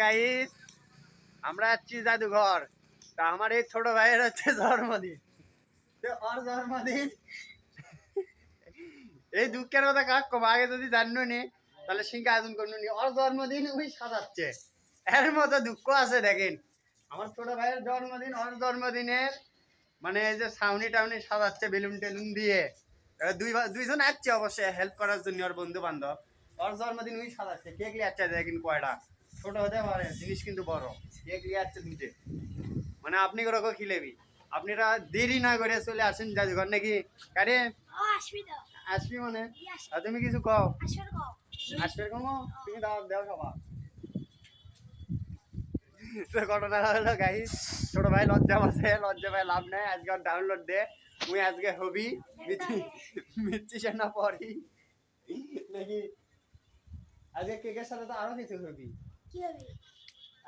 Guys আমরা যাচ্ছি জাদুঘর। তা আমার এই ছোট ভাইয়ের হচ্ছে জন্মদিন। ওর জন্মদিন এই দুঃখের কথা কাক কম আগে যদি জানো নি তাহলে সিংকে আয়োজন করলো নি। ওর জন্মদিন ওই সাজাচ্ছে, এর মতো দুঃখ আছে। দেখেন আমার ছোট ভাইয়ের জন্মদিন, ওর জন্মদিনের মানে এই যে ছাউনি টাউনি সাজাচ্ছে বেলুন টেলুন দিয়ে। দুইজন আসছে অবশ্যই হেল্প করার জন্য, ওর বন্ধু বান্ধব। ওর জন্মদিন ওই সাজাচ্ছে, কেক লিয়ে আসছে। দেখেন কয়টা ছোট হতে পারে, জিনিস কিন্তু বড়। কেক লিয়ে আসছে দুইটে, মানে আপনি ওরকম খিলেবি। আপনারা দেরি না করে চলে আসেন জাদুঘর নাকি কারে আসবি মানে। আর তুমি কিছু কও আসবে কমো, তুমি দাও দেও সবা। ঘটনা হলো গাইস, ছোট ভাই লজ্জা আছে, লজ্জা ভাই লাভ নাই। আজকে ডাউনলোড দে মুই আজকে হবি মিচ্ছি না পড়ি নাকি। আজকে কেকের সাথে তো আরো কিছু হবি।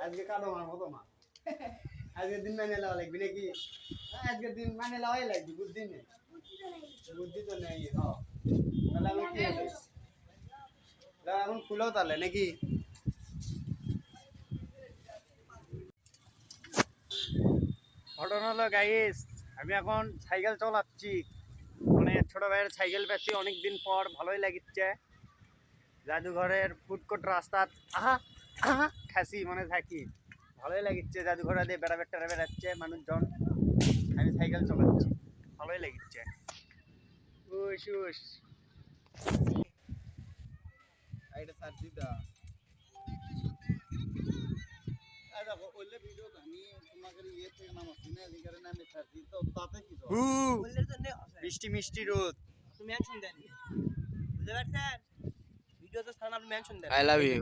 আজকে কালো মার মতো মা, আজকের দিন মানে লওয়া লাগবি নাকি। আজকের দিন মানে লওয়াই লাগবে, বুদ্ধি নেই। বুদ্ধি তো নেই। তাহলে এখন কি হবে, এখন খুলো তাহলে নাকি। ঘটনা হলো গাইস, আমি এখন সাইকেল চালাচ্ছি, মানে ছোট ভাইয়ের সাইকেল পেয়েছি অনেকদিন পর, ভালোই লাগিচ্ছে। জাদুঘরের ফুটকোট রাস্তা আহা আহা খাসি মনে থাকি, ভালোই লাগিচ্ছে। জাদুঘরে দিয়ে বেড়াবে টেরা বেড়াচ্ছে মানুষজন, আমি সাইকেল চালাচ্ছি, ভালোই লাগিচ্ছে। উস উস এটা সার দিদা মিষ্টি মিষ্টি রোদ। মেনশন দেন বুঝতে পারছেন, ভিডিও তো সারা আপনি মেনশন দেন। I love you.